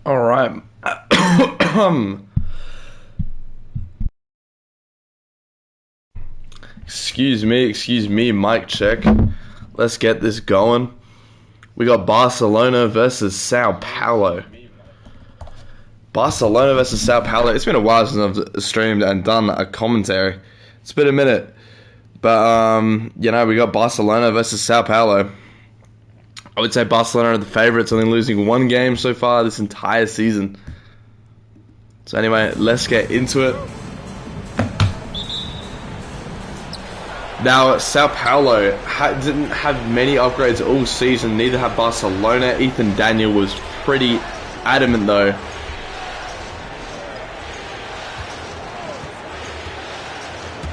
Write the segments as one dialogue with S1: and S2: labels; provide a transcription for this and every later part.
S1: All right. excuse me, mic check. Let's get this going. We got Barcelona versus Sao Paulo. Barcelona versus Sao Paulo. It's been a while since I've streamed and done a commentary. It's been a minute. But, we got Barcelona versus Sao Paulo. I would say Barcelona are the favourites, only losing one game so far this entire season. So anyway, let's get into it. Now, Sao Paulo didn't have many upgrades all season, neither had Barcelona. Ethan Daniel was pretty adamant though.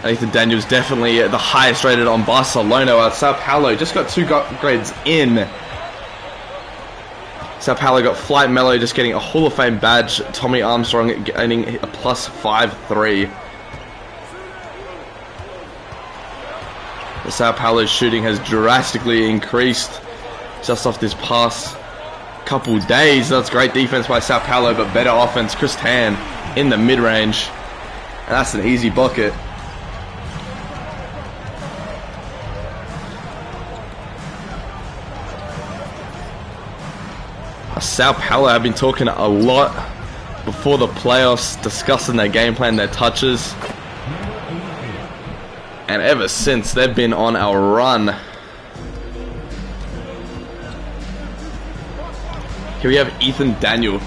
S1: Ethan Daniel's definitely the highest rated on Barcelona, while Sao Paulo just got 2 upgrades in. Sao Paulo got Flight Mello just getting a Hall of Fame badge, Tommy Armstrong getting a plus 5-3. The Sao Paulo shooting has drastically increased just off this past couple days. That's great defense by Sao Paulo, but better offense. Chris Tan in the mid-range, and that's an easy bucket. Sao Paulo have been talking a lot before the playoffs, discussing their game plan, their touches. And ever since, they've been on a run. Here we have Ethan Daniel,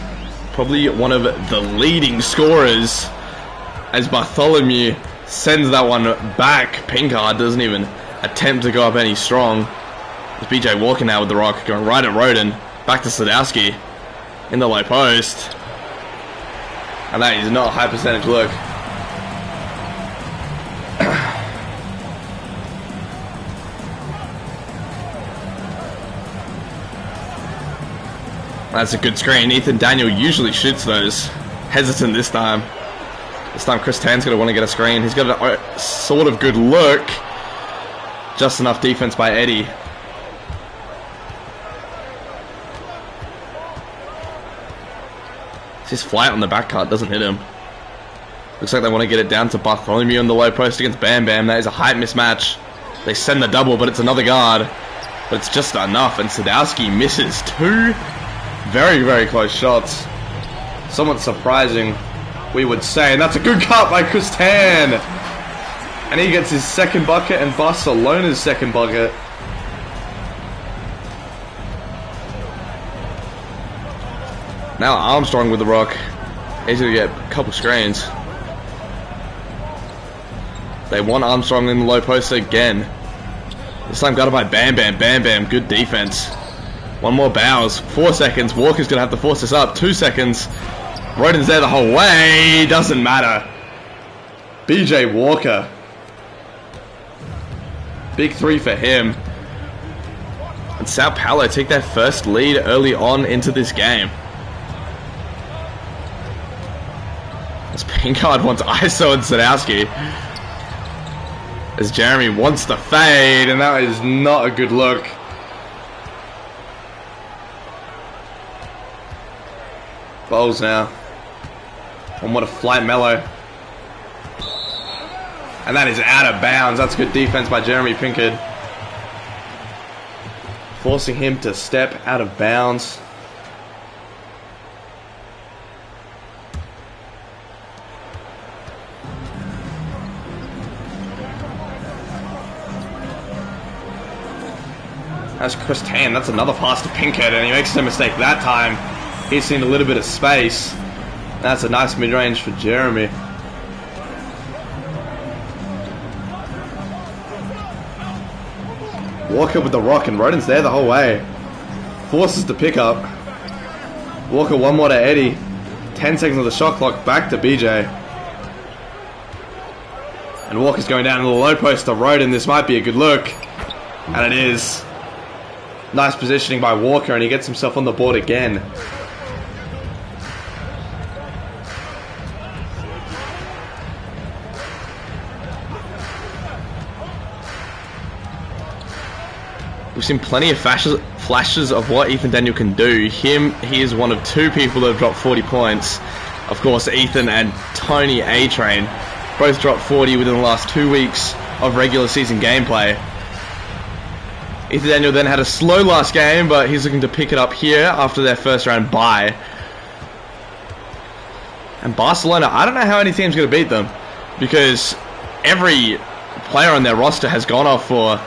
S1: probably one of the leading scorers, as Bartholomew sends that one back. Pinkard doesn't even attempt to go up any strong. It's BJ Walker now with the rock, going right at Roden. Back to Sadowski in the low post. And that is not a high percentage look. That's a good screen. Ethan Daniel usually shoots those. Hesitant this time. This time Chris Tan's going to want to get a screen. He's got a sort of good look. Just enough defense by Eddie. His flight on the back cut doesn't hit him. Looks like they want to get it down to Bartholomew on the low post against Bam Bam. That is a height mismatch. They send the double, but it's another guard. But it's just enough, and Sadowski misses 2 very, very close shots. Somewhat surprising, we would say. And that's a good cut by Chris Tan. And he gets his second bucket and Barcelona's second bucket. Now Armstrong with the rock. He's going to get a couple screens. They want Armstrong in the low post again. This time got it by Bam Bam. Bam Bam, good defense. One more Bowers. 4 seconds. Walker's going to have to force this up. 2 seconds. Roden's there the whole way. Doesn't matter. BJ Walker. Big 3 for him. And Sao Paulo take their first lead early on into this game. As Pinkard wants ISO and Sadowski. As Jeremy wants the fade, and that is not a good look. Bowles now. And what a flight mellow. And that is out of bounds. That's good defense by Jeremy Pinkard. Forcing him to step out of bounds. That's Chris Tan. That's another pass to Pinkard, and he makes no mistake that time. He's seen a little bit of space. That's a nice mid-range for Jeremy. Walker with the rock, and Roden's there the whole way. Forces the pickup. Walker one more to Eddie. 10 seconds of the shot clock, back to BJ. And Walker's going down to the low post to Roden. This might be a good look. And it is. Nice positioning by Walker, and he gets himself on the board again. We've seen plenty of flashes of what Ethan Daniel can do. He is one of 2 people that have dropped 40 points. Of course, Ethan and Tony A-Train both dropped 40 within the last 2 weeks of regular season gameplay. Ethan Daniel then had a slow last game, but he's looking to pick it up here after their first round bye. And Barcelona, I don't know how any team's going to beat them, because every player on their roster has gone off for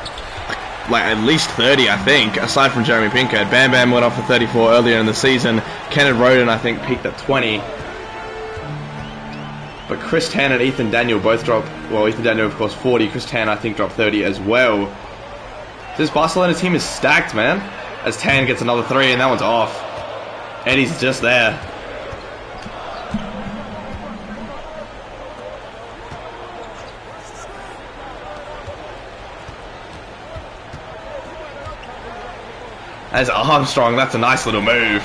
S1: like at least 30, I think, aside from Jeremy Pinkard. Bam Bam went off for 34 earlier in the season. Kenneth Roden, I think, peaked at 20. But Chris Tan and Ethan Daniel both dropped, well, Ethan Daniel, of course, 40. Chris Tan, I think, dropped 30 as well. This Barcelona team is stacked, man. As Tan gets another 3, and that one's off. Eddie's just there. As Armstrong, that's a nice little move.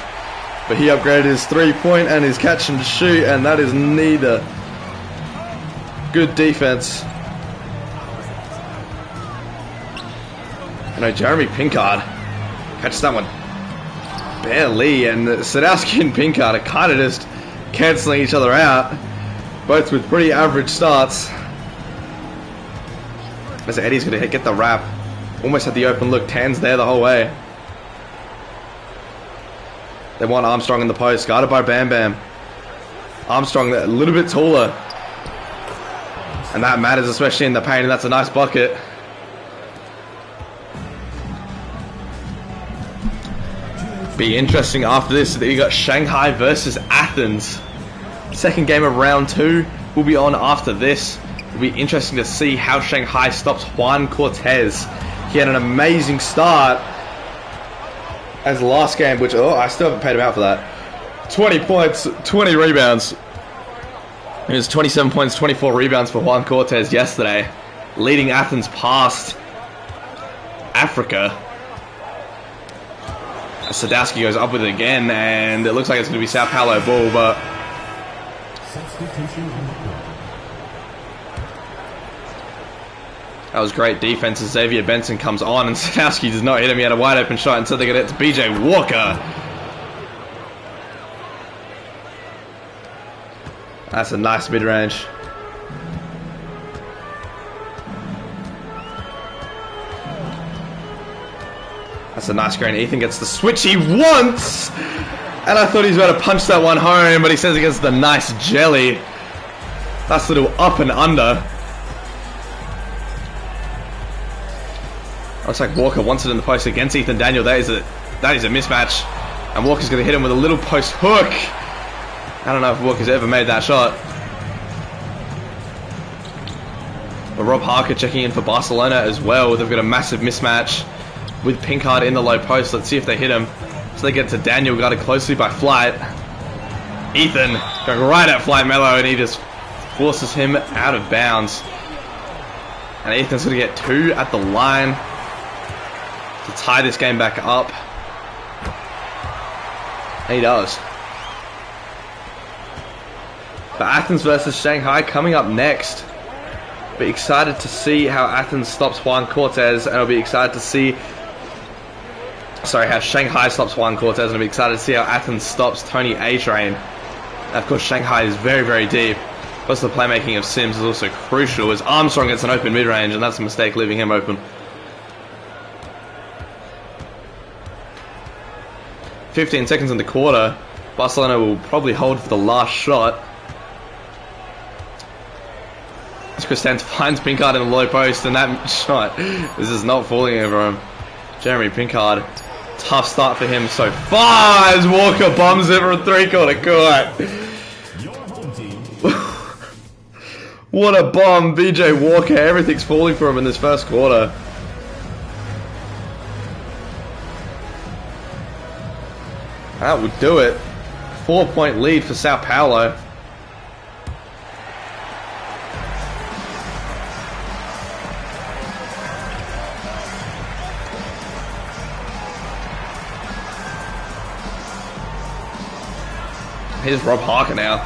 S1: But he upgraded his 3-point and his catch and shoot, and that is neither. Good defense. You know, Jeremy Pinkard catches that one barely, and Sadowski and Pinkard are kind of just cancelling each other out, both with pretty average starts. As Eddie's going to get the wrap. Almost had the open look. Tan's there the whole way. They want Armstrong in the post, guarded by Bam Bam. Armstrong a little bit taller, and that matters, especially in the paint, and that's a nice bucket. Be interesting after this that you got Shanghai versus Athens. Second game of round 2 will be on after this. It'll be interesting to see how Shanghai stops Juan Cortez. He had an amazing start as the last game, which, oh, I still haven't paid him out for that. 20 points, 20 rebounds. It was 27 points, 24 rebounds for Juan Cortez yesterday, leading Athens past Africa. Sadowski goes up with it again, and it looks like it's going to be Sao Paulo ball, but that was great defense as Xavier Benson comes on, and Sadowski does not hit him. He had a wide open shot, and so they get it to BJ Walker. That's a nice mid-range. That's a nice screen. Ethan gets the switch he wants, and I thought he was about to punch that one home, but he says he gets the nice jelly. Nice little up and under. Looks like Walker wants it in the post against Ethan Daniel. That is a mismatch, and Walker's going to hit him with a little post hook. I don't know if Walker's ever made that shot. But Rob Harker checking in for Barcelona as well. They've got a massive mismatch with Pinkard in the low post. Let's see if they hit him. So they get to Daniel, guarded closely by Flight. Ethan going right at Flight Mello, and he just forces him out of bounds. And Ethan's going to get 2 at the line to tie this game back up. And he does. But Athens versus Shanghai coming up next. Be excited to see how Athens stops Juan Cortez, and I'll be excited to see how Shanghai stops Juan Cortez, and I'll be excited to see how Athens stops Tony A-Train. And of course, Shanghai is very, very deep. Plus the playmaking of Sims is also crucial, as Armstrong gets an open mid-range, and that's a mistake, leaving him open. 15 seconds in the quarter. Barcelona will probably hold for the last shot. As Kristanz finds Pinkard in the low post, and that shot is just not falling over him. Jeremy Pinkard, tough start for him so far as Walker bombs it from 3-quarter court. What a bomb, BJ Walker. Everything's falling for him in this first quarter. That would do it. 4-point lead for Sao Paulo. Here's Rob Harker now.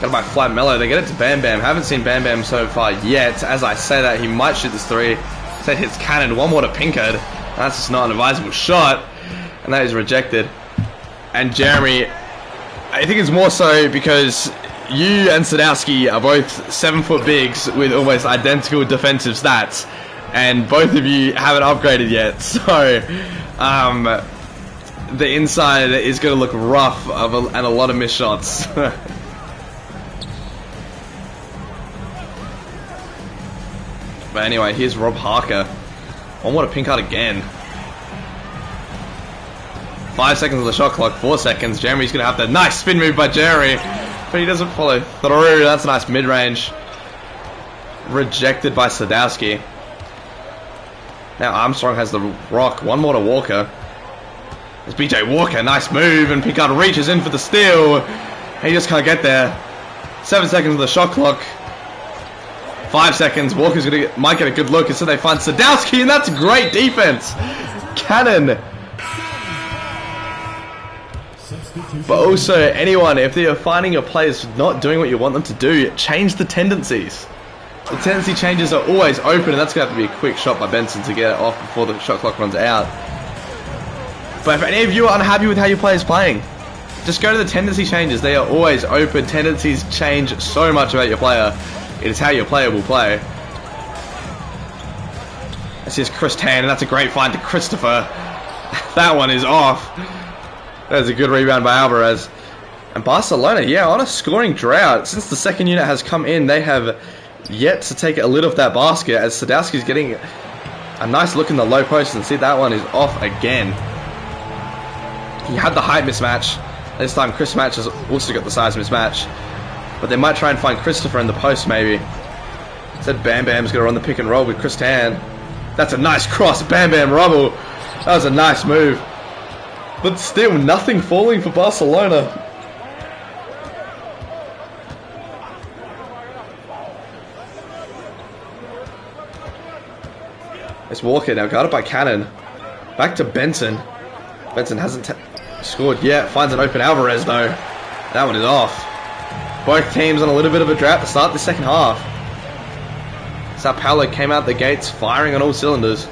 S1: Got by Flat Mello. They get it to Bam Bam. Haven't seen Bam Bam so far yet. As I say that, he might shoot this 3. That hits Cannon. One more to Pinkard. That's just not an advisable shot, and that is rejected. And Jeremy, I think it's more so because you and Sadowski are both 7-foot bigs with almost identical defensive stats, and both of you haven't upgraded yet. So, the inside is going to look rough and a lot of missed shots. But anyway, here's Rob Harker. One more to pink card again. 5 seconds of the shot clock, 4 seconds. Jeremy's going to have the nice spin move by Jeremy, but he doesn't follow through. That's a nice mid-range. Rejected by Sadowski. Now Armstrong has the rock. One more to Walker. There's BJ Walker. Nice move, and pink card reaches in for the steal. He just can't get there. 7 seconds of the shot clock. 5 seconds. Walker's might get a good look, and so they find Sadowski, and that's great defense. Cannon. But also, anyone, if they are finding your players not doing what you want them to do, change the tendencies. The tendency changes are always open, and that's going to have to be a quick shot by Benson to get it off before the shot clock runs out. But if any of you are unhappy with how your player is playing, just go to the tendency changes. They are always open. Tendencies change so much about your player. It is how your player will play. This is Chris Tan, and that's a great find to Christopher. That one is off. That's a good rebound by Alvarez. And Barcelona, yeah, on a scoring drought. Since the second unit has come in, they have yet to take a lid off that basket, as Sadowski's getting a nice look in the low post, and see that one is off again. He had the height mismatch. This time Chris Match has also got the size mismatch. But they might try and find Christopher in the post, maybe. Said Bam Bam's going to run the pick and roll with Chris Tan. That's a nice cross. Bam Bam rubble. That was a nice move. But still, nothing falling for Barcelona. It's Walker now, guarded by Cannon. Back to Benson. Benson hasn't scored yet. Finds an open Alvarez, though. That one is off. Both teams on a little bit of a drought to start the second half. Sao Paulo came out the gates firing on all cylinders.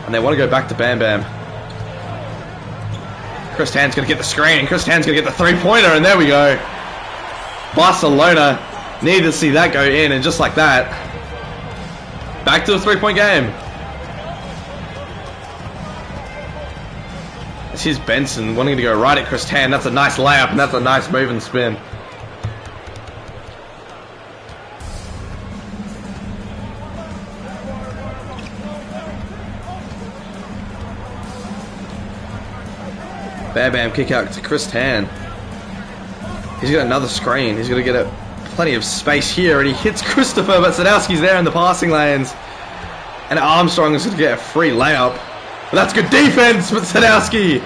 S1: And they want to go back to Bam Bam. Chris Tan's going to get the screen. Chris Tan's going to get the three-pointer, and there we go. Barcelona needed to see that go in, and just like that, back to the three-point game. This is Benson wanting to go right at Chris Tan. That's a nice layup, and that's a nice move and spin. Bam Bam kick out to Chris Tan. He's got another screen. He's going to get plenty of space here, and he hits Christopher, but Sadowski's there in the passing lanes. And Armstrong is going to get a free layup. But that's good defense, but Sadowski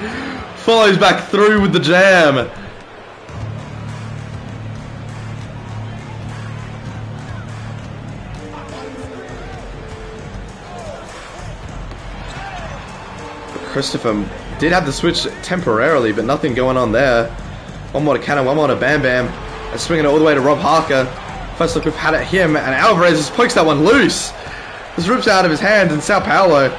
S1: follows back through with the jam. Christopher did have the switch temporarily, but nothing going on there. One more to Cannon, one more to Bam Bam. And swinging it all the way to Rob Harker. First look we've had at him, and Alvarez just pokes that one loose. This rips out of his hands, and Sao Paulo.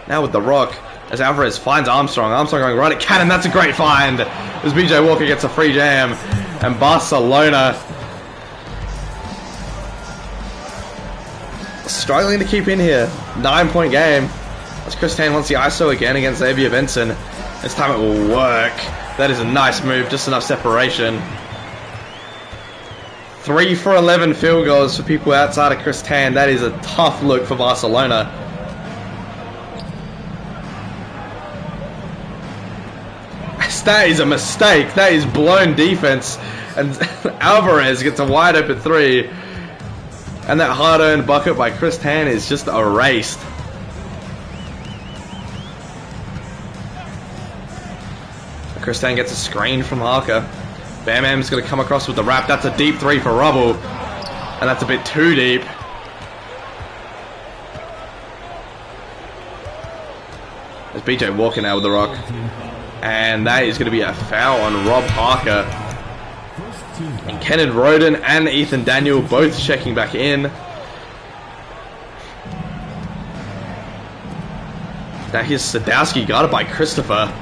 S1: Now with the rock, as Alvarez finds Armstrong. Armstrong going right at Cannon. That's a great find. As BJ Walker gets a free jam. And Barcelona struggling to keep in here. 9-point game. As Chris Tan wants the ISO again against Xavier Benson. This time it will work. That is a nice move. Just enough separation. 3 for 11 field goals for people outside of Chris Tan. That is a tough look for Barcelona. That is a mistake. That is blown defense. And Alvarez gets a wide open three. And that hard-earned bucket by Chris Tan is just erased. Chris Tan gets a screen from Harker. Bam Bam's going to come across with the wrap. That's a deep three for Rubble. And that's a bit too deep. There's BJ walking out with the rock. And that is going to be a foul on Rob Harker. And Kenneth Roden and Ethan Daniel both checking back in. Now here's Sadowski, guarded by Christopher.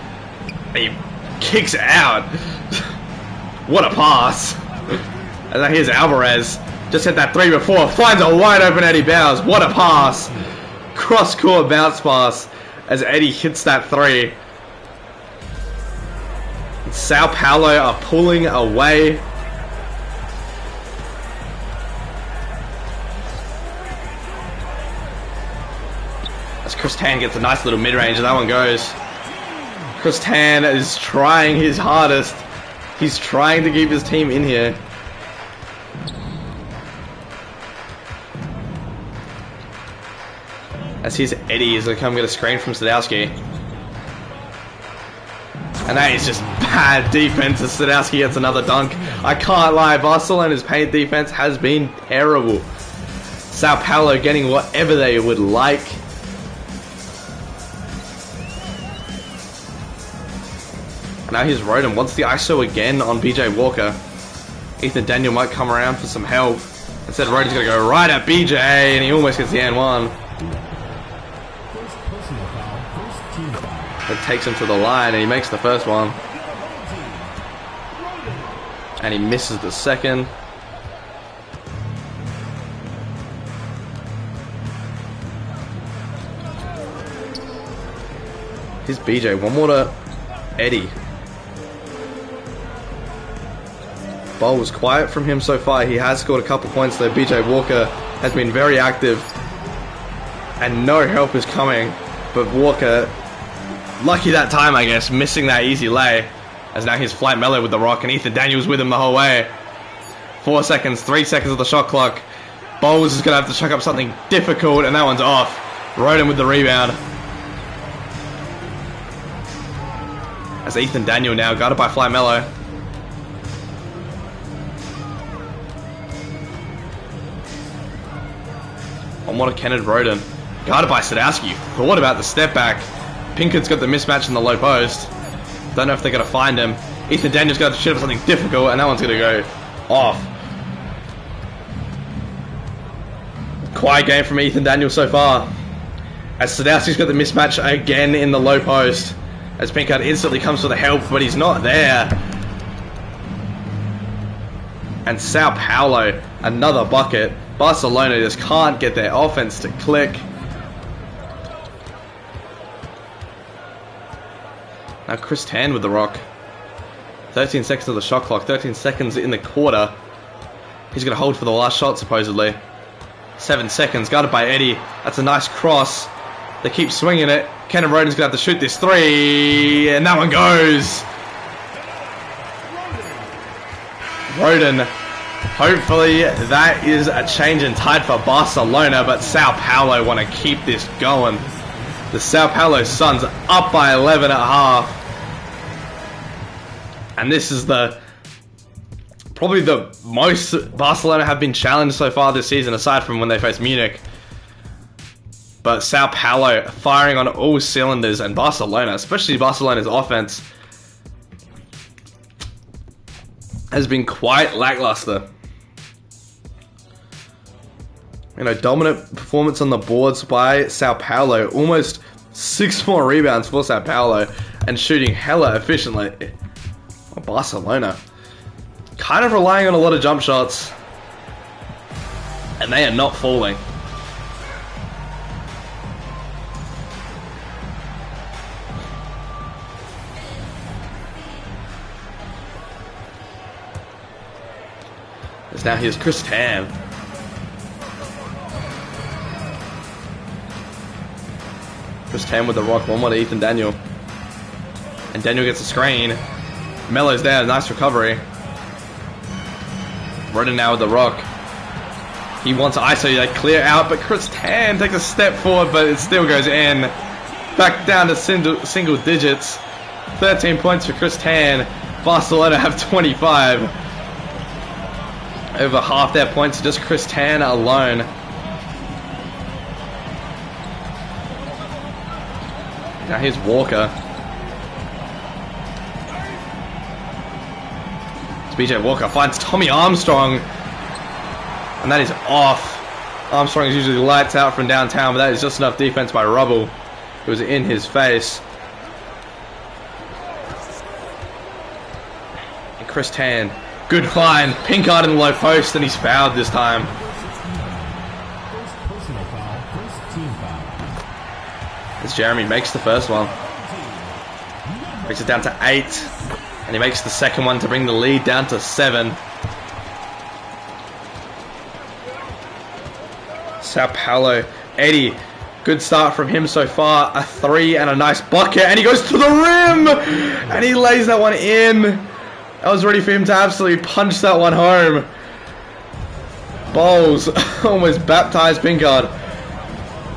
S1: He kicks out. What a pass. And now here's Alvarez. Just hit that three before. Finds a wide open Eddie Bowers. What a pass. Cross-court bounce pass as Eddie hits that three. Sao Paulo are pulling away. As Chris Tan gets a nice little mid-range, and that one goes. Chris Tan is trying his hardest. He's trying to keep his team in here. As here's Eddie is going to come get a screen from Sadowski. And that is just bad defense as Sadowski gets another dunk. I can't lie, Barcelona's paint defense has been terrible. Sao Paulo getting whatever they would like. Now here's Roden, wants the ISO again on BJ Walker. Ethan Daniel might come around for some help. Instead, Roden's going to go right at BJ, and he almost gets the N1. That takes him to the line, and he makes the first one. And he misses the second. Here's BJ, one more to Eddie. Ball was quiet from him so far. He has scored a couple points though. BJ Walker has been very active. And no help is coming. But Walker, lucky that time I guess, missing that easy lay. As now here's Flight Mello with the rock and Ethan Daniels with him the whole way. 4 seconds, 3 seconds of the shot clock. Bowles is going to have to chuck up something difficult and that one's off. Roden with the rebound. As Ethan Daniel now guarded by Flight Mello. On one of Kenneth Roden. Guarded by Sadowski. But what about the step back? Pinkert's got the mismatch in the low post. Don't know if they're going to find him. Ethan Daniel's got to shoot up something difficult and that one's going to go off. Quiet game from Ethan Daniel so far. As Sadowski's got the mismatch again in the low post. As Pinkert instantly comes for the help, but he's not there. And Sao Paulo, another bucket. Barcelona just can't get their offense to click. Now Chris Tan with the rock. 13 seconds of the shot clock, 13 seconds in the quarter. He's going to hold for the last shot supposedly. 7 seconds, guarded by Eddie. That's a nice cross. They keep swinging it. Kenneth Roden's going to have to shoot this three. And that one goes. Roden. Hopefully that is a change in tide for Barcelona. But Sao Paulo want to keep this going. The Sao Paulo Suns up by 11 at half. And this is probably the most Barcelona have been challenged so far this season, aside from when they faced Munich. But Sao Paulo firing on all cylinders, and Barcelona, especially Barcelona's offense, has been quite lackluster. You know, dominant performance on the boards by Sao Paulo, almost 6 more rebounds for Sao Paulo, and shooting hella efficiently. Barcelona kind of relying on a lot of jump shots, and they are not falling. Now here's Chris Tan. Chris Tan with the rock, one more to Ethan Daniel. And Daniel gets a screen. Mello's there, nice recovery. Roden now with the rock. He wants ISO, they clear out, but Chris Tan takes a step forward, but it still goes in. Back down to single digits. 13 points for Chris Tan. Barcelona have 25. Over half their points, just Chris Tan alone. Now here's Walker. It's BJ Walker finds Tommy Armstrong. And that is off. Armstrong is usually lights out from downtown, but that is just enough defense by Rubble. It was in his face. And Chris Tan. Good find. Pinkard in the low post, and he's fouled this time. As Jeremy makes the first one. Makes it down to 8. And he makes the second one to bring the lead down to 7. Sao Paulo, Eddie, good start from him so far. A 3 and a nice bucket, and he goes to the rim, and he lays that one in. I was ready for him to absolutely punch that one home. Bowles almost baptized Pinkard,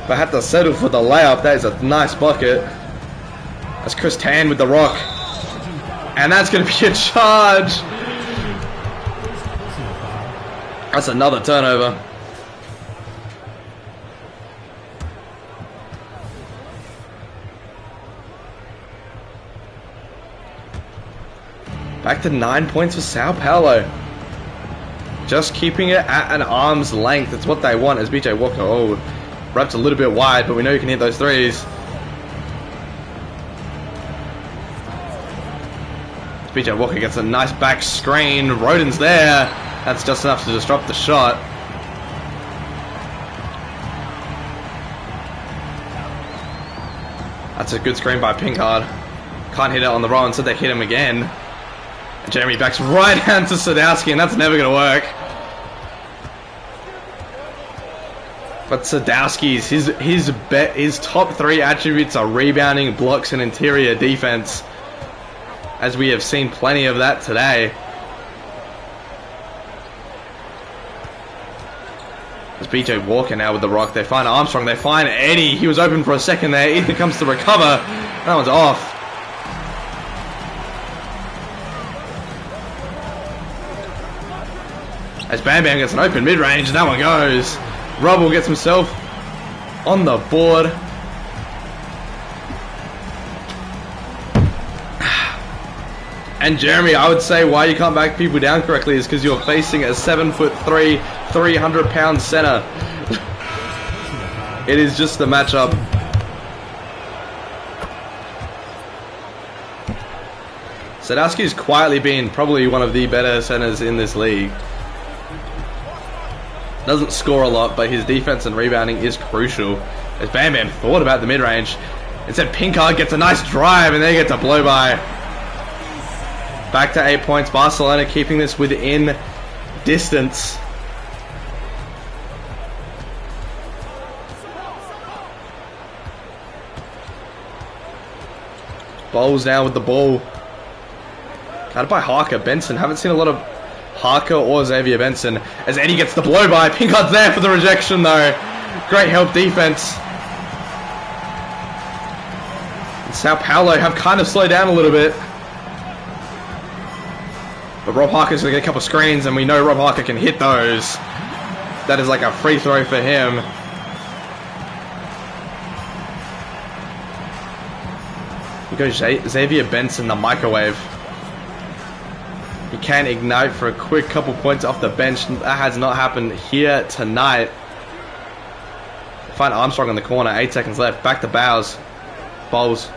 S1: but had to settle for the layup. That is a nice bucket. That's Chris Tan with the rock, and that's going to be a charge. That's another turnover. Back to 9 points for Sao Paulo. Just keeping it at an arm's length. It's what they want as BJ Walker. Wrapped a little bit wide, but we know you can hit those threes. BJ Walker gets a nice back screen. Roden's there. That's just enough to disrupt the shot. That's a good screen by Pinkard. Can't hit it on the roll, instead they hit him again. Jeremy backs right hand to Sadowski, and that's never going to work. But Sadowski's, his top 3 attributes are rebounding, blocks, and interior defense. As we have seen plenty of that today. There's BJ Walker now with the rock. They find Armstrong, they find Eddie. He was open for a second there. Ethan comes to recover. That one's off. As Bam Bam gets an open mid-range, and that one goes. Rubble gets himself on the board. And Jeremy, I would say why you can't back people down correctly is because you're facing a 7'3", 300-pound center. It is just the matchup. Sadowski's quietly been probably one of the better centers in this league. Doesn't score a lot, but his defense and rebounding is crucial. As Bam Bam thought about the mid-range. Instead, Pinkard gets a nice drive, and they get to blow by. Back to 8 points. Barcelona keeping this within distance. Bowles now with the ball. Guarded by Harker. Benson. Haven't seen a lot of Harker or Xavier Benson. As Eddie gets the blow by. Pinkard's there for the rejection though. Great help defense. And Sao Paulo have kind of slowed down a little bit. But Rob Harker's going to get a couple of screens, and we know Rob Harker can hit those. That is like a free throw for him. Here goes Xavier Benson, the microwave. He can ignite for a quick couple points off the bench. That has not happened here tonight. Find Armstrong in the corner, 8 seconds left. Back to Bowles. Bowles.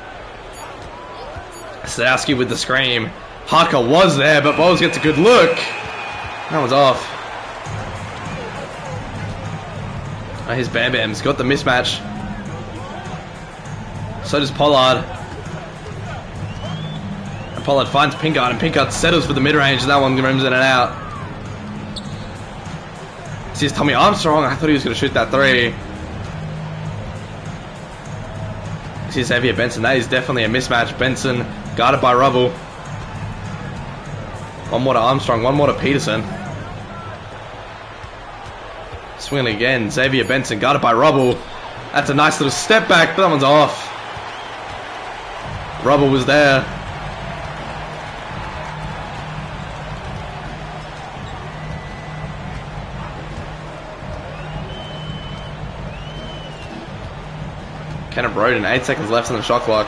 S1: Sadowski with the scream. Harker was there, but Bowles gets a good look. That was off. Oh, here's Bam Bam's got the mismatch. So does Pollard. And Pollard finds Pinkard, and Pinkard settles for the mid-range, and that one rims in and out. Here's Tommy Armstrong. I thought he was going to shoot that 3. Here's Xavier Benson. That is definitely a mismatch. Benson guarded by Rubble. One more to Armstrong, one more to Peterson. Swinging again, Xavier Benson, guarded by Rubble. That's a nice little step back, but that one's off. Rubble was there. Kenneth Roden, 8 seconds left on the shot clock.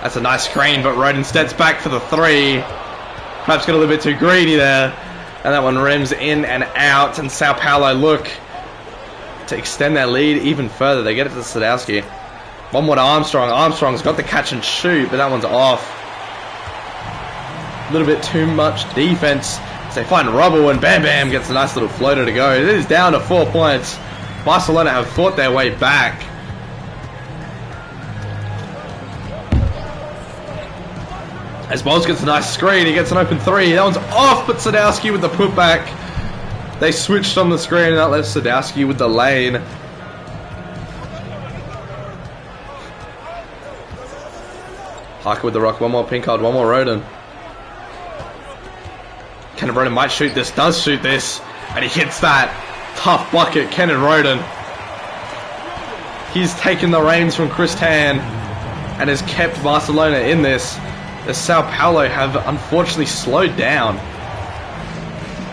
S1: That's a nice screen, but Roden steps back for the 3. Perhaps got a little bit too greedy there. And that one rims in and out. And Sao Paulo look to extend their lead even further. They get it to Sadowski. One more to Armstrong. Armstrong's got the catch and shoot, but that one's off. A little bit too much defense. So they find Rubble, and Bam Bam gets a nice little floater to go. It is down to 4 points. Barcelona have fought their way back. As Bowles gets a nice screen, he gets an open three. That one's off, but Sadowski with the putback. They switched on the screen, and that left Sadowski with the lane. Harker with the rock. One more Pinkard, one more Roden. Kenan Roden might shoot this, does shoot this, and he hits that. Tough bucket, Kenan Roden. He's taken the reins from Chris Tan and has kept Barcelona in this. The Sao Paulo have unfortunately slowed down.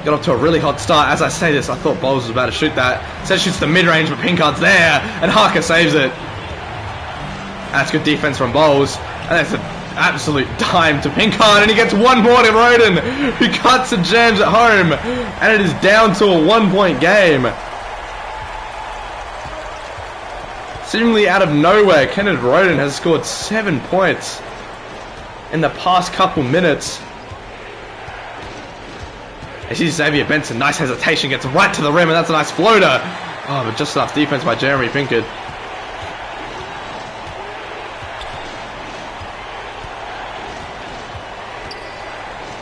S1: Got off to a really hot start. As I say this, I thought Bowles was about to shoot that. Says shoots the mid-range, but Pinkard's there, and Harker saves it. That's good defense from Bowles, and that's an absolute dime to Pinkard, and he gets one more to Roden, who cuts and jams at home, and it is down to a 1-point game. Seemingly out of nowhere, Kenneth Roden has scored 7 points in the past couple minutes. I see Xavier Benson, nice hesitation, gets right to the rim, and that's a nice floater. Oh, but just enough defense by Jeremy Pinkard.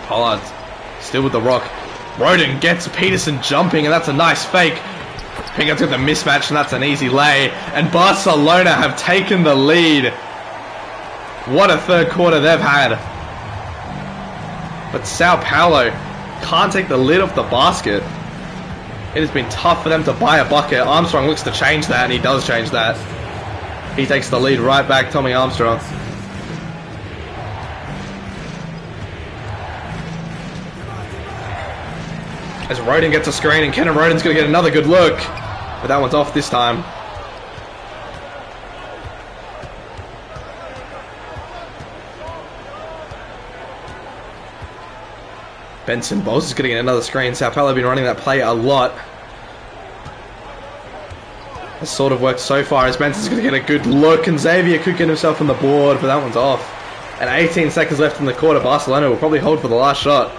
S1: Pollard still with the rock. Roden gets Peterson jumping, and that's a nice fake. Pinkard's got the mismatch, and that's an easy lay. And Barcelona have taken the lead. What a third quarter they've had. But Sao Paulo can't take the lid off the basket. It has been tough for them to buy a bucket. Armstrong looks to change that, and he does change that. He takes the lead right back, Tommy Armstrong. As Roden gets a screen, and Kenan Roden's going to get another good look. But that one's off this time. Benson Bowles is going to get another screen. Sao Paulo have been running that play a lot. It's sort of worked so far as Benson's going to get a good look, and Xavier could get himself on the board, but that one's off. And 18 seconds left in the quarter. Barcelona will probably hold for the last shot.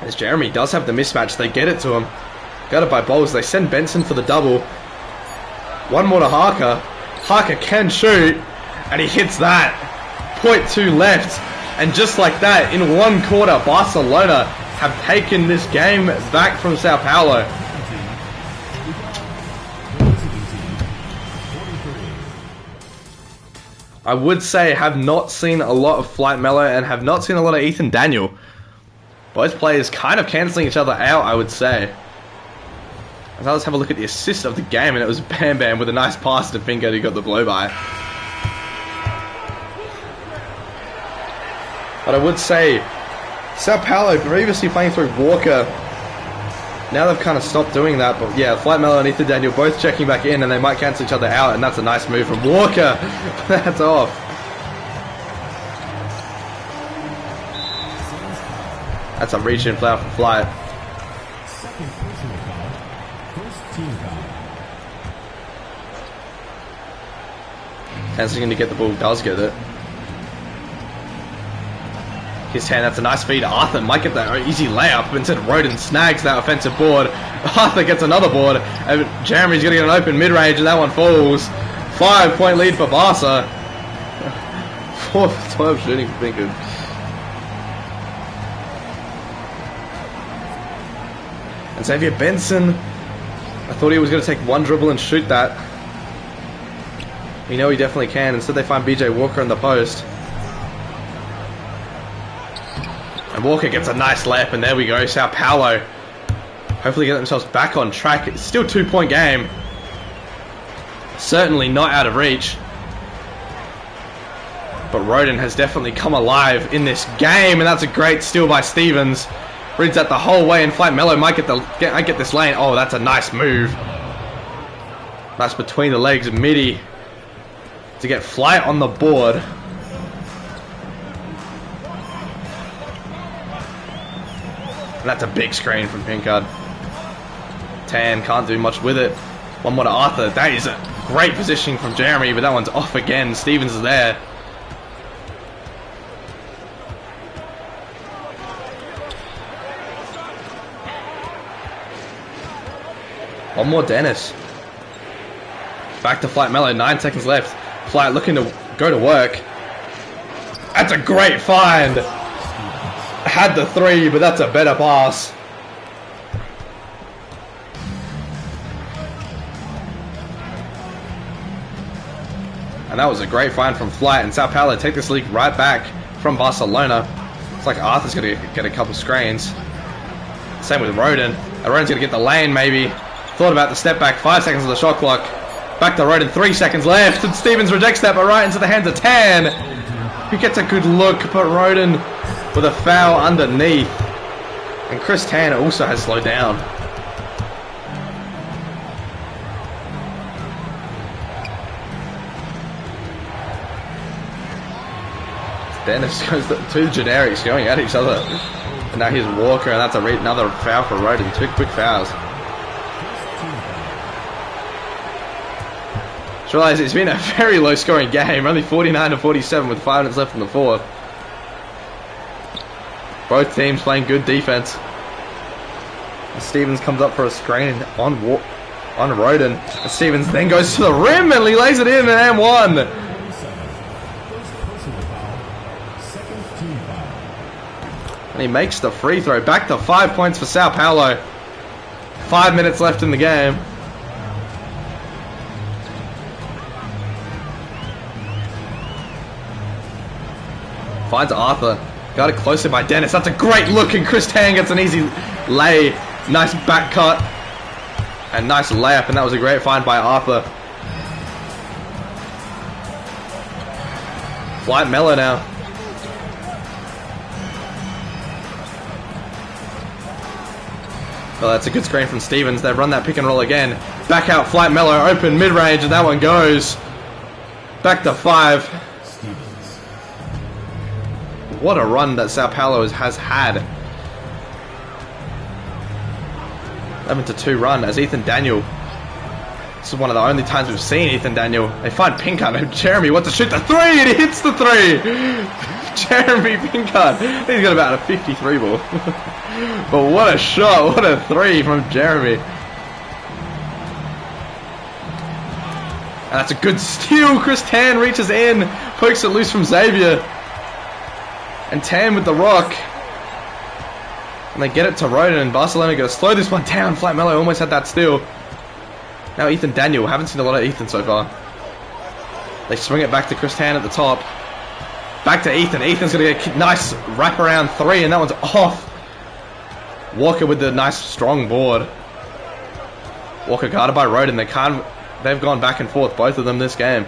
S1: As Jeremy does have the mismatch, they get it to him. Got it by Bowles. They send Benson for the double. One more to Harker. Harker can shoot, and he hits that. 0.2 left, and just like that, in one quarter, Barcelona have taken this game back from Sao Paulo. I would say have not seen a lot of Flight Mello and have not seen a lot of Ethan Daniel. Both players kind of cancelling each other out, I would say. As let's have a look at the assist of the game, and it was Bam Bam with a nice pass to Pinkard who got the blow by. But I would say, Sao Paulo previously playing through Walker. Now they've kind of stopped doing that, but yeah, Flight Mello and Ethan Daniel both checking back in, and they might cancel each other out, and that's a nice move from Walker. That's off. That's a reach-in foul for Flight. Canceling to get the ball, does get it. His hand, that's a nice feed. Arthur might get that easy layup, but instead Roden snags that offensive board. Arthur gets another board, and Jeremy's going to get an open mid-range, and that one falls. 5-point lead for Barca. 4-12 shooting for Pinkard. And Xavier Benson, I thought he was going to take one dribble and shoot that. You know he definitely can. Instead they find BJ Walker in the post. And Walker gets a nice layup, and there we go. Sao Paulo hopefully get themselves back on track. It's still a 2-point game. Certainly not out of reach. But Roden has definitely come alive in this game, and that's a great steal by Stevens. Reads that the whole way, and Flight Mello might get this lane. Oh, that's a nice move. That's between the legs of Midi to get Flight on the board. And that's a big screen from Pinkard. Tan can't do much with it. One more to Arthur. That is a great positioning from Jeremy, but that one's off again. Stevens is there. One more Dennis. Back to Flight Mello, 9 seconds left. Flight looking to go to work. That's a great find. Had the 3, but that's a better pass. And that was a great find from Flight. And Sao Paulo take this league right back from Barcelona. It's like Arthur's going to get a couple screens. Same with Roden. Roden's going to get the lane maybe. Thought about the step back, 5 seconds on the shot clock. Back to Roden, 3 seconds left. And Stevens rejects that, but right into the hands of Tan, who gets a good look, but Roden with a foul underneath. And Chris Tan also has slowed down. Dennis goes to the generics going at each other. And now here's Walker, and that's another foul for Roden. 2 quick fouls. Just realised it's been a very low scoring game. Only 49-47 with 5 minutes left in the fourth. Both teams playing good defense. And Stevens comes up for a screen on Roden. And Stevens then goes to the rim and he lays it in and one. And he makes the free throw. Back to 5 points for Sao Paulo. 5 minutes left in the game. Finds Arthur. Got it closer by Dennis. That's a great look, and Chris Tan gets an easy lay. Nice back cut. And nice layup, and that was a great find by Arthur. Flight Mello now. Well, that's a good screen from Stevens. They've run that pick and roll again. Back out, Flight Mello, open mid-range, and that one goes. Back to 5. What a run that Sao Paulo has had. 11-2 run as Ethan Daniel. This is one of the only times we've seen Ethan Daniel. They find Pinkard. Jeremy wants to shoot the 3 and he hits the 3. Jeremy Pinkard. He's got about a 53 ball. But what a shot. What a 3 from Jeremy. And that's a good steal. Chris Tan reaches in. Pokes it loose from Xavier. And Tan with the rock. And they get it to Roden, and Barcelona going to slow this one down. Flight Mello almost had that steal. Now Ethan Daniel. Haven't seen a lot of Ethan so far. They swing it back to Chris Tan at the top. Back to Ethan. Ethan's going to get a nice wraparound 3, and that one's off. Walker with the nice strong board. Walker guarded by Roden. They've gone back and forth, both of them this game.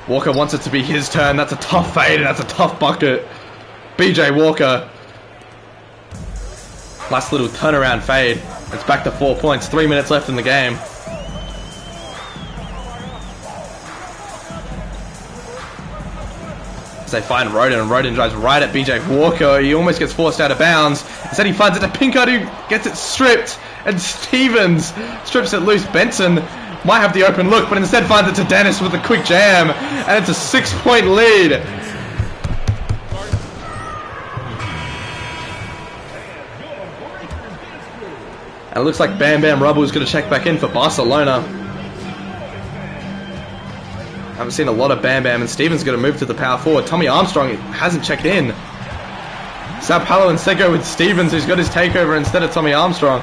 S1: Walker wants it to be his turn. That's a tough fade and that's a tough bucket. BJ Walker. Last little turnaround fade. It's back to 4 points. 3 minutes left in the game. As they find Roden, and Roden drives right at BJ Walker. He almost gets forced out of bounds. Instead he finds it to Pinkard, who gets it stripped. And Stevens strips it loose. Benson might have the open look, but instead finds it to Dennis with a quick jam. And it's a 6-point lead. And it looks like Bam Bam Rubble is going to check back in for Barcelona. I haven't seen a lot of Bam Bam, and Stevens going to move to the power forward. Tommy Armstrong hasn't checked in. Sao Paulo instead go with Stevens, who's got his takeover instead of Tommy Armstrong.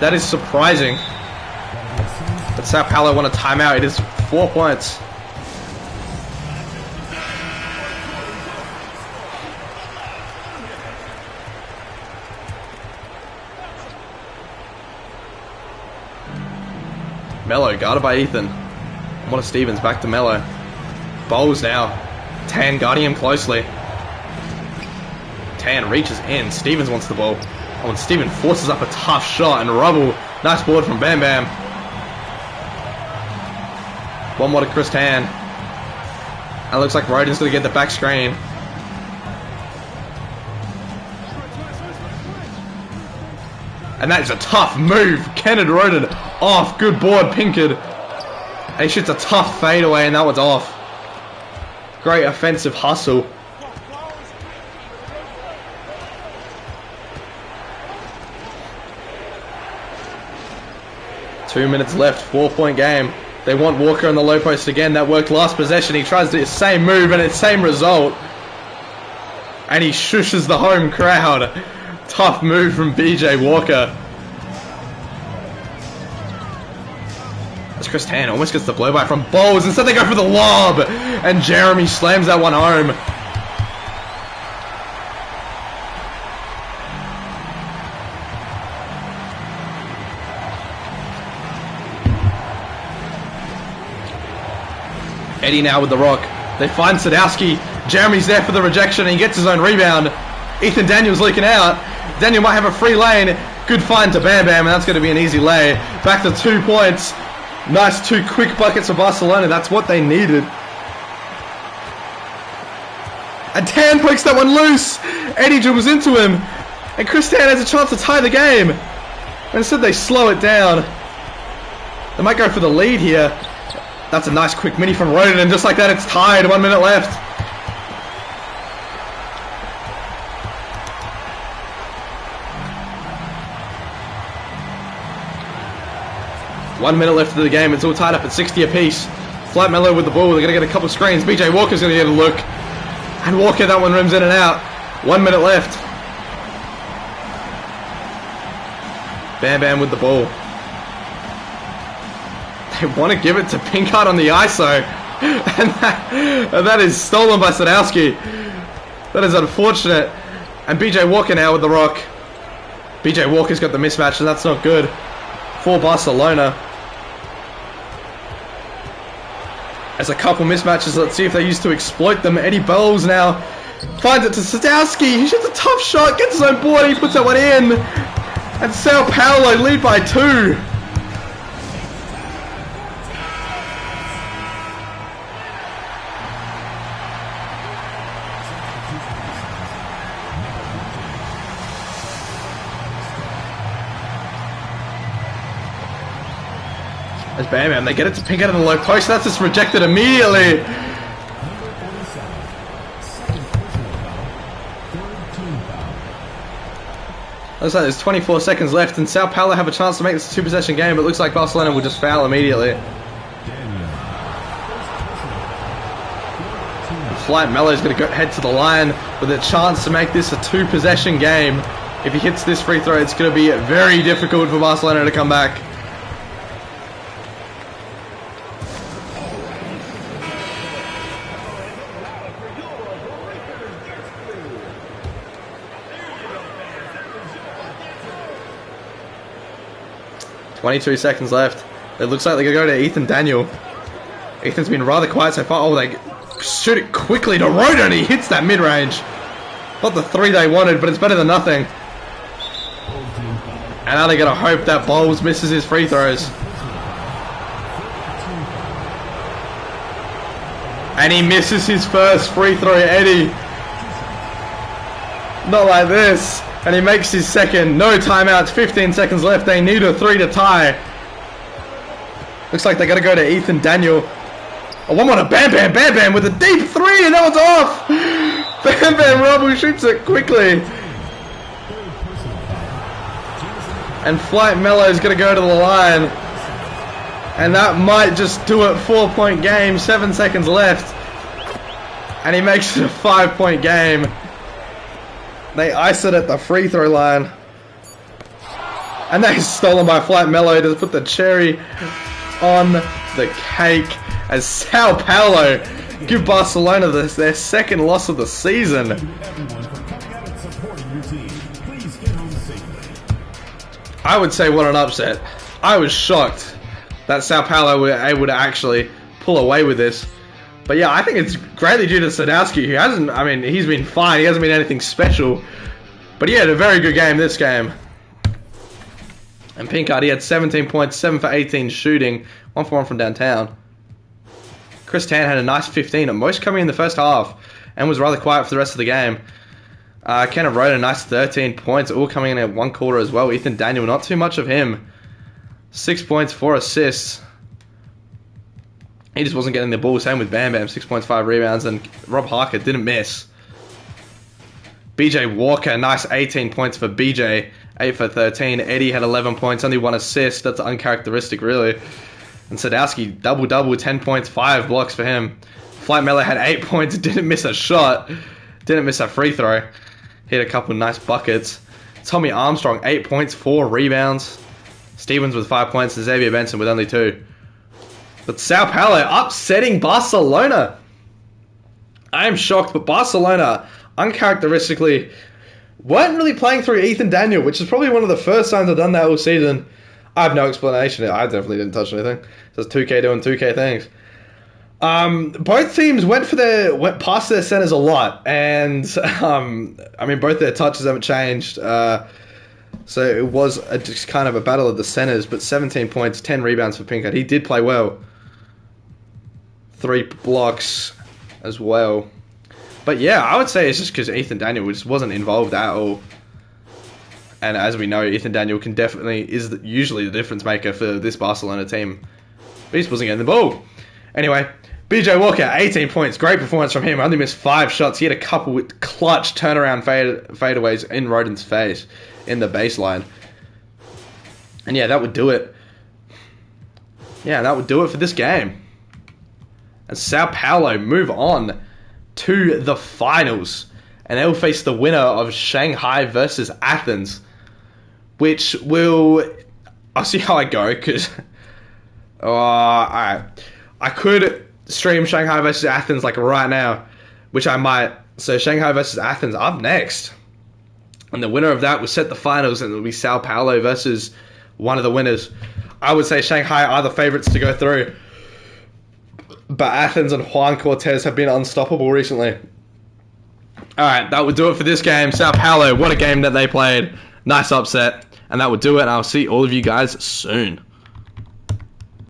S1: That is surprising. But Sao Paulo want a timeout. It is 4 points. Mello guarded by Ethan. What a Stevens back to Mello. Bowles now. Tan guarding him closely. Tan reaches in. Stevens wants the ball. Oh, and Steven forces up a tough shot, and Rubble Nice board from Bam Bam. One more to Christian. And it looks like Rodin's going to get the back screen. And that is a tough move. Kenneth Rodin off. Good board, Pinkard. And he shoots a tough fadeaway, and that one's off. Great offensive hustle. Two minutes left, 4-point game. They want Walker on the low post again. That worked last possession. He tries to do the same move and it's same result. And he shushes the home crowd. Tough move from BJ Walker. As Christian almost gets the blow by from Bowles. Instead they go for the lob. And Jeremy slams that one home. Eddie now with the rock. They find Sadowski. Jeremy's there for the rejection and he gets his own rebound. Ethan Daniels leaking out. Daniel might have a free lane. Good find to Bam Bam, and that's going to be an easy lay. Back to 2 points. Nice 2 quick buckets for Barcelona. That's what they needed. And Tan pokes that one loose. Eddie dribbles into him. And Christian has a chance to tie the game. And instead they slow it down. They might go for the lead here. That's a nice quick mini from Rodin, and just like that it's tied. 1 minute left. One minute left of the game. It's all tied up at 60 apiece. Flight Mello with the ball. They're going to get a couple screens. BJ Walker's going to get a look. And Walker, that one rims in and out. 1 minute left. Bam Bam with the ball. They want to give it to Pinkard on the ISO. And that is stolen by Sadowski. That is unfortunate. And BJ Walker now with the rock. BJ Walker's got the mismatch, and that's not good for Barcelona. As a couple mismatches, let's see if they used to exploit them. Eddie Bowles now finds it to Sadowski. He shoots a tough shot, gets his own board, he puts that one in. And Sao Paulo lead by 2. As Bam Bam, they get it to Pinkard in the low post. That's just rejected immediately. Looks like there's 24 seconds left, and Sao Paulo have a chance to make this a 2-possession game, but it looks like Barcelona will just foul immediately. Flight Mello's going to head to the line with a chance to make this a 2-possession game. If he hits this free throw, it's going to be very difficult for Barcelona to come back. .22 seconds left. It looks like they're going to go to Ethan Daniel. Ethan's been rather quiet so far. Oh, they shoot it quickly to Rodin. He hits that mid-range. Not the 3 they wanted, but it's better than nothing. And now they're going to hope that Bowles misses his free throws. And he misses his first free throw, Eddie. Not like this. And he makes his second. No timeouts. 15 seconds left. They need a 3 to tie. Looks like they're going to go to Ethan Daniel. Oh, one more to Bam Bam. Bam Bam with a deep 3, and that one's off. Bam Bam Rubble shoots it quickly. And Flight Mello is going to go to the line. And that might just do it. 4-point game. 7 seconds left. And he makes it a 5-point game. They ice it at the free throw line. And that is stolen by Flight Mello to put the cherry on the cake as Sao Paulo give Barcelona their second loss of the season. I would say what an upset. I was shocked that Sao Paulo were able to actually pull away with this. But yeah, I think it's greatly due to Sadowski, who hasn't, I mean, he's been fine. He hasn't been anything special. But he had a very good game this game. And Pinkard, he had 17 points, 7 for 18 shooting, 1 for 1 from downtown. Chris Tan had a nice 15, at most coming in the first half, and was rather quiet for the rest of the game. Kenneth Road, a nice 13 points, all coming in at 1 quarter as well. Ethan Daniel, not too much of him. 6 points, 4 assists. He just wasn't getting the ball. Same with Bam Bam, 6 points, 5 rebounds, and Rob Harker didn't miss. BJ Walker, nice 18 points for BJ, 8 for 13. Eddie had 11 points, only 1 assist. That's uncharacteristic, really. And Sadowski, double-double, 10 points, 5 blocks for him. Flight Miller had 8 points, didn't miss a shot, didn't miss a free throw. Hit a couple nice buckets. Tommy Armstrong, 8 points, 4 rebounds. Stevens with 5 points, and Xavier Benson with only 2. But Sao Paulo upsetting Barcelona. I am shocked, but Barcelona, uncharacteristically, weren't really playing through Ethan Daniel, which is probably one of the first times I've done that all season. I have no explanation. I definitely didn't touch anything. Just 2K doing 2K things. Both teams went past their centers a lot, and I mean, both their touches haven't changed. So it was just kind of a battle of the centers, but 17 points, 10 rebounds for Pinkard. He did play well. 3 blocks as well. But yeah, I would say it's just because Ethan Daniel just wasn't involved at all. And as we know, Ethan Daniel is usually the difference maker for this Barcelona team. But he just wasn't getting the ball. Anyway, BJ Walker, 18 points. Great performance from him. Only missed 5 shots. He had a couple with clutch turnaround fadeaways in Rodden's face in the baseline. And yeah, that would do it. Yeah, that would do it for this game. And Sao Paulo move on to the finals. And they will face the winner of Shanghai versus Athens. Which will... I'll see how I go, because... alright. I could stream Shanghai versus Athens like right now, which I might. So Shanghai versus Athens up next. And the winner of that will set the finals, and it will be Sao Paulo versus one of the winners. I would say Shanghai are the favorites to go through. But Athens and Juan Cortez have been unstoppable recently. Alright, that would do it for this game. Sao Paulo, what a game that they played. Nice upset. And that would do it, and I'll see all of you guys soon.